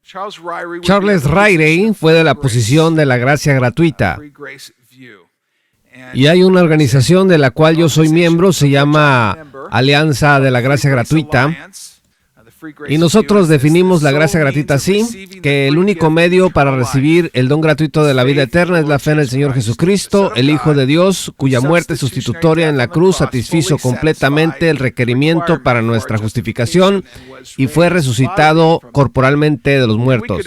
Charles Ryrie fue de la posición de la gracia gratuita. Y hay una organización de la cual yo soy miembro, se llama Alianza de la Gracia Gratuita. Y nosotros definimos la gracia gratuita así, que el único medio para recibir el don gratuito de la vida eterna es la fe en el Señor Jesucristo, el Hijo de Dios, cuya muerte sustitutoria en la cruz satisfizo completamente el requerimiento para nuestra justificación y fue resucitado corporalmente de los muertos.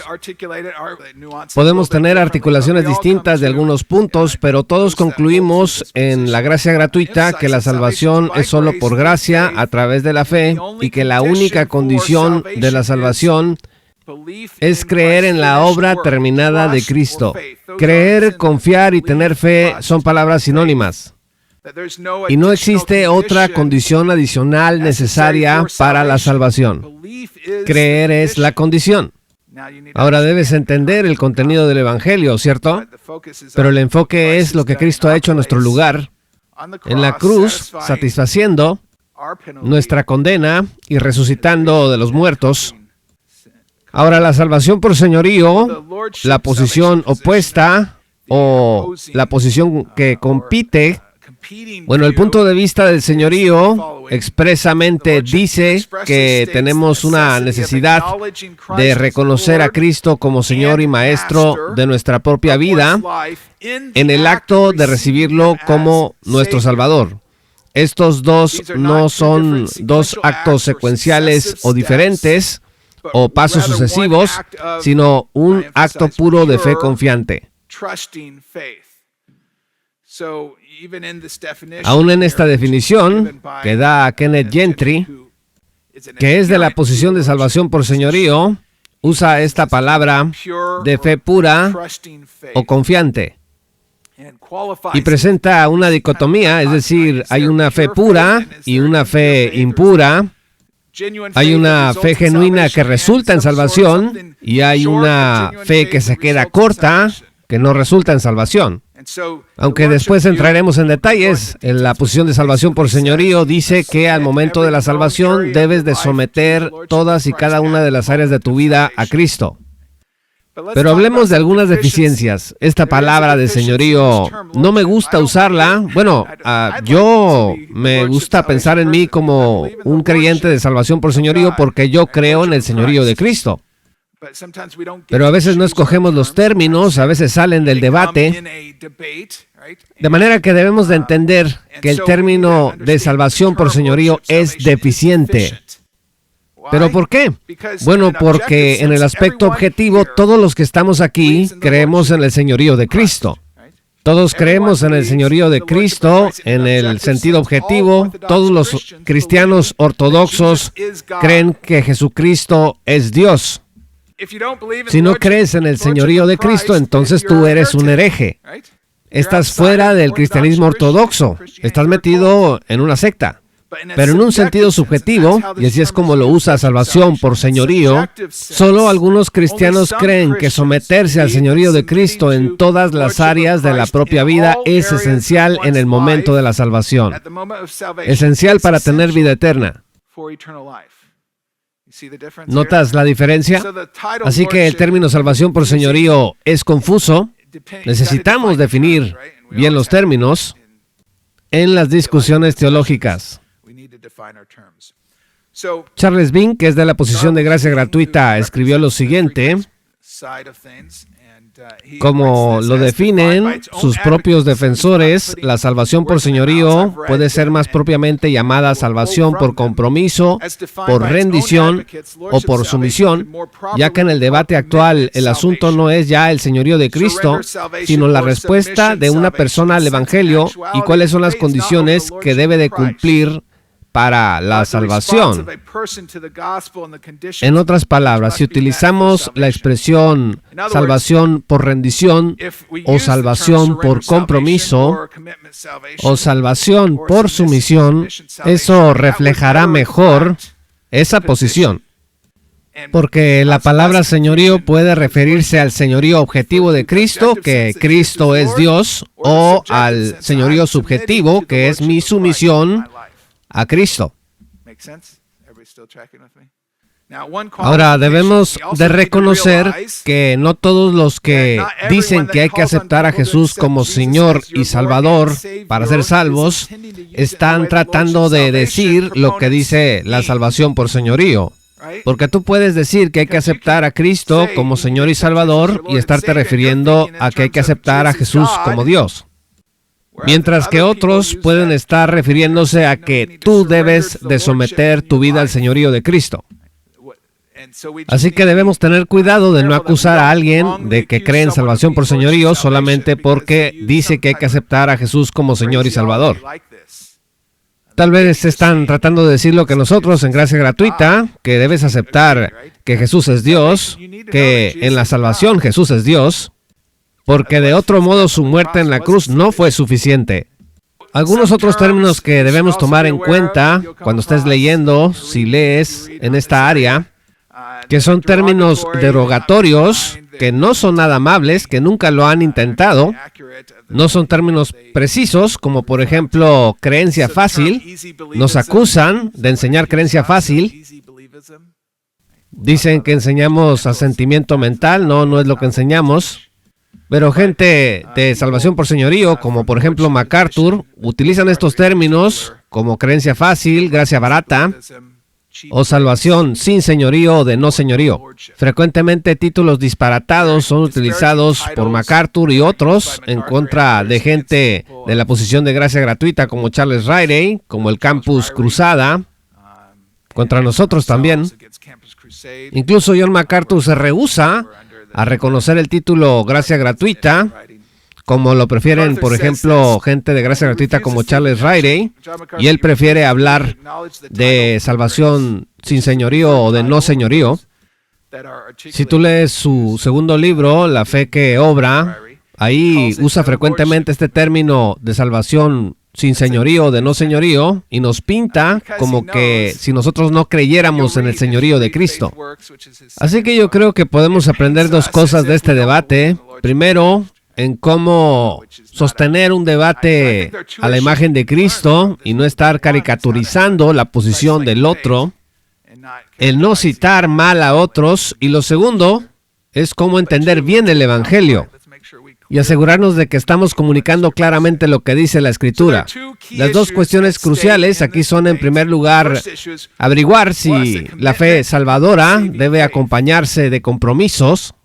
Podemos tener articulaciones distintas de algunos puntos, pero todos concluimos en la gracia gratuita que la salvación es solo por gracia a través de la fe y que la única condición de la salvación es creer en la obra terminada de Cristo. Creer, confiar y tener fe son palabras sinónimas. Y no existe otra condición adicional necesaria para la salvación. Creer es la condición. Ahora debes entender el contenido del Evangelio, ¿cierto? Pero el enfoque es lo que Cristo ha hecho en nuestro lugar, en la cruz, satisfaciendo nuestra condena y resucitando de los muertos. Ahora, la salvación por señorío, la posición opuesta o la posición que compite, bueno, el punto de vista del señorío expresamente dice que tenemos una necesidad de reconocer a Cristo como Señor y Maestro de nuestra propia vida en el acto de recibirlo como nuestro Salvador. Estos dos no son dos actos secuenciales o diferentes o pasos sucesivos, sino un acto puro de fe confiante. Aún en esta definición que da Kenneth Gentry, que es de la posición de salvación por señorío, usa esta palabra de fe pura o confiante. Y presenta una dicotomía, es decir, hay una fe pura y una fe impura. Hay una fe genuina que resulta en salvación y hay una fe que se queda corta, que no resulta en salvación. Aunque después entraremos en detalles, en la posición de salvación por señorío dice que al momento de la salvación debes de someter todas y cada una de las áreas de tu vida a Cristo. Pero hablemos de algunas deficiencias. Esta palabra de señorío, no me gusta usarla. Bueno, yo me gusta pensar en mí como un creyente de salvación por señorío porque yo creo en el señorío de Cristo. Pero a veces no escogemos los términos, a veces salen del debate. De manera que debemos de entender que el término de salvación por señorío es deficiente. ¿Pero por qué? Bueno, porque en el aspecto objetivo, todos los que estamos aquí creemos en el señorío de Cristo. Todos creemos en el señorío de Cristo en el sentido objetivo. Todos los cristianos ortodoxos creen que Jesucristo es Dios. Si no crees en el señorío de Cristo, entonces tú eres un hereje. Estás fuera del cristianismo ortodoxo. Estás metido en una secta. Pero en un sentido subjetivo, y así es como lo usa salvación por señorío, solo algunos cristianos creen que someterse al señorío de Cristo en todas las áreas de la propia vida es esencial en el momento de la salvación. Esencial para tener vida eterna. ¿Notas la diferencia? Así que el término salvación por señorío es confuso. Necesitamos definir bien los términos en las discusiones teológicas. Charles Bing, que es de la posición de gracia gratuita, escribió lo siguiente: como lo definen sus propios defensores, la salvación por señorío puede ser más propiamente llamada salvación por compromiso, por rendición o por sumisión, ya que en el debate actual el asunto no es ya el señorío de Cristo, sino la respuesta de una persona al Evangelio y cuáles son las condiciones que debe de cumplir para la salvación. En otras palabras, si utilizamos la expresión salvación por rendición o salvación por compromiso o salvación por sumisión, eso reflejará mejor esa posición. Porque la palabra señorío puede referirse al señorío objetivo de Cristo, que Cristo es Dios, o al señorío subjetivo, que es mi sumisión a Cristo. Ahora, debemos de reconocer que no todos los que dicen que hay que aceptar a Jesús como Señor y Salvador para ser salvos, están tratando de decir lo que dice la salvación por señorío. Porque tú puedes decir que hay que aceptar a Cristo como Señor y Salvador y estarte refiriendo a que hay que aceptar a Jesús como Dios. Mientras que otros pueden estar refiriéndose a que tú debes de someter tu vida al señorío de Cristo. Así que debemos tener cuidado de no acusar a alguien de que cree en salvación por señorío solamente porque dice que hay que aceptar a Jesús como Señor y Salvador. Tal vez están tratando de decir lo que nosotros en gracia gratuita, que debes aceptar que Jesús es Dios, que en la salvación Jesús es Dios, porque de otro modo su muerte en la cruz no fue suficiente. Algunos otros términos que debemos tomar en cuenta cuando estés leyendo, si lees en esta área, que son términos derogatorios, que no son nada amables, que nunca lo han intentado, no son términos precisos, como por ejemplo creencia fácil. Nos acusan de enseñar creencia fácil. Dicen que enseñamos asentimiento mental, no es lo que enseñamos. Pero gente de salvación por señorío, como por ejemplo MacArthur, utilizan estos términos como creencia fácil, gracia barata, o salvación sin señorío o de no señorío. Frecuentemente títulos disparatados son utilizados por MacArthur y otros en contra de gente de la posición de gracia gratuita como Charles Riley, como el Campus Cruzada, contra nosotros también. Incluso John MacArthur se rehúsa a reconocer el título gracia gratuita, como lo prefieren, por ejemplo, gente de gracia gratuita como Charles Riley, y él prefiere hablar de salvación sin señorío o de no señorío. Si tú lees su segundo libro, La fe que obra, ahí usa frecuentemente este término de salvación sin señorío o de no señorío, y nos pinta como que si nosotros no creyéramos en el señorío de Cristo. Así que yo creo que podemos aprender dos cosas de este debate. Primero, en cómo sostener un debate a la imagen de Cristo y no estar caricaturizando la posición del otro, el no citar mal a otros, y lo segundo es cómo entender bien el Evangelio y asegurarnos de que estamos comunicando claramente lo que dice la Escritura. Las dos cuestiones cruciales aquí son, en primer lugar, averiguar si la fe salvadora debe acompañarse de compromisos.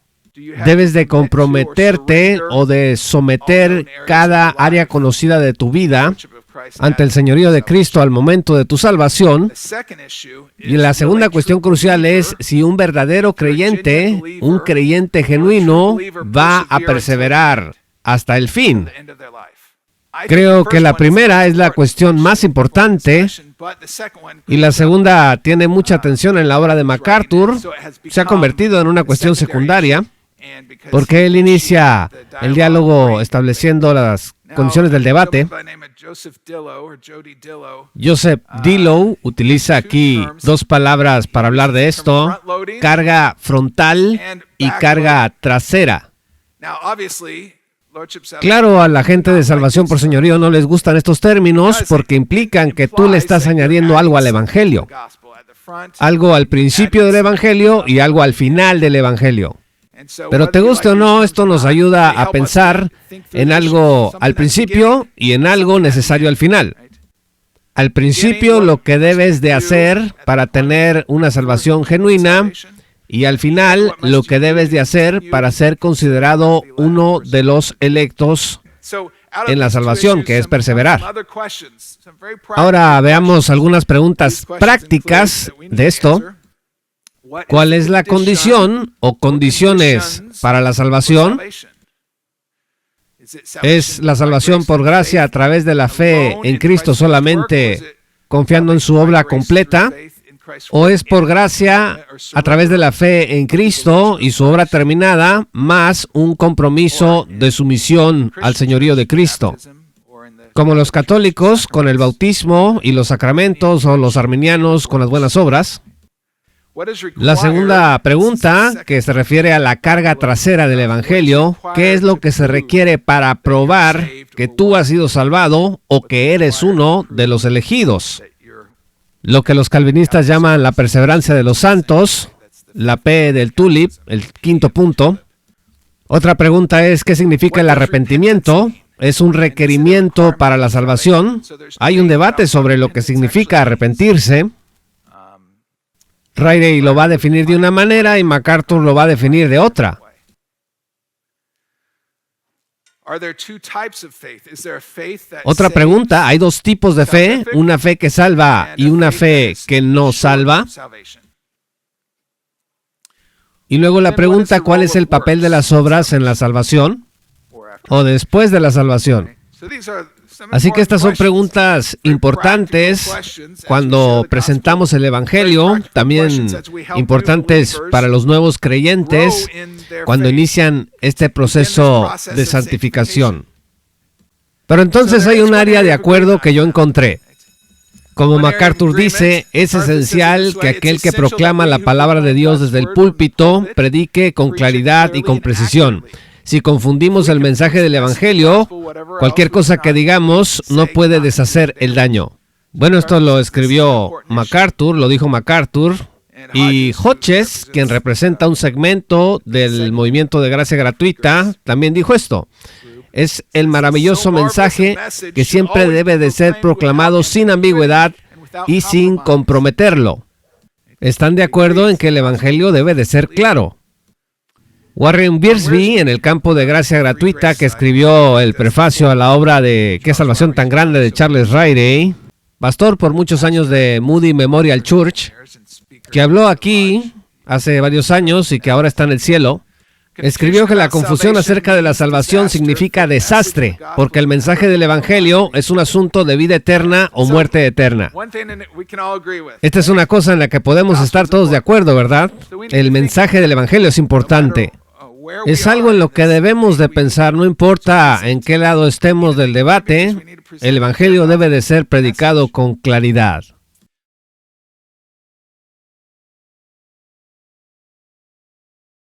Debes de comprometerte o de someter cada área conocida de tu vida ante el señorío de Cristo al momento de tu salvación. Y la segunda cuestión crucial es si un verdadero creyente, un creyente genuino, va a perseverar hasta el fin. Creo que la primera es la cuestión más importante y la segunda tiene mucha atención en la obra de MacArthur. Se ha convertido en una cuestión secundaria porque él inicia el diálogo estableciendo las condiciones del debate. Joseph Dillow utiliza aquí dos palabras para hablar de esto: carga frontal y carga trasera. Claro, a la gente de salvación por señorío no les gustan estos términos porque implican que tú le estás añadiendo algo al Evangelio. Algo al principio del Evangelio y algo al final del Evangelio. Pero te guste o no, esto nos ayuda a pensar en algo al principio y en algo necesario al final. Al principio, lo que debes de hacer para tener una salvación genuina, y al final, lo que debes de hacer para ser considerado uno de los electos en la salvación, que es perseverar. Ahora veamos algunas preguntas prácticas de esto. ¿Cuál es la condición o condiciones para la salvación? ¿Es la salvación por gracia a través de la fe en Cristo solamente, confiando en su obra completa? ¿O es por gracia a través de la fe en Cristo y su obra terminada, más un compromiso de sumisión al señorío de Cristo? Como los católicos con el bautismo y los sacramentos, o los arminianos con las buenas obras. La segunda pregunta, que se refiere a la carga trasera del Evangelio: ¿qué es lo que se requiere para probar que tú has sido salvado o que eres uno de los elegidos? lo que los calvinistas llaman la perseverancia de los santos, la P del tulip, el quinto punto. Otra pregunta es, ¿qué significa el arrepentimiento? ¿Es un requerimiento para la salvación? Hay un debate sobre lo que significa arrepentirse. Riley lo va a definir de una manera y MacArthur lo va a definir de otra. Otra pregunta, ¿hay dos tipos de fe? ¿Una fe que salva y una fe que no salva? Y luego la pregunta, ¿cuál es el papel de las obras en la salvación o después de la salvación? Así que estas son preguntas importantes cuando presentamos el Evangelio, también importantes para los nuevos creyentes cuando inician este proceso de santificación. Pero entonces hay un área de acuerdo que yo encontré. Como MacArthur dice, es esencial que aquel que proclama la palabra de Dios desde el púlpito predique con claridad y con precisión. Si confundimos el mensaje del Evangelio, cualquier cosa que digamos no puede deshacer el daño. Bueno, esto lo escribió MacArthur, lo dijo MacArthur, y Hodges, quien representa un segmento del movimiento de gracia gratuita, también dijo esto. Es el maravilloso mensaje que siempre debe de ser proclamado sin ambigüedad y sin comprometerlo. ¿Están de acuerdo en que el Evangelio debe de ser claro? Warren Wiersbe, en el campo de gracia gratuita, que escribió el prefacio a la obra de ¿Qué salvación tan grande? De Charles Riley, pastor por muchos años de Moody Memorial Church, que habló aquí hace varios años y que ahora está en el cielo, escribió que la confusión acerca de la salvación significa desastre, porque el mensaje del Evangelio es un asunto de vida eterna o muerte eterna. Esta es una cosa en la que podemos estar todos de acuerdo, ¿verdad? El mensaje del Evangelio es importante. Es algo en lo que debemos de pensar, no importa en qué lado estemos del debate, el Evangelio debe de ser predicado con claridad.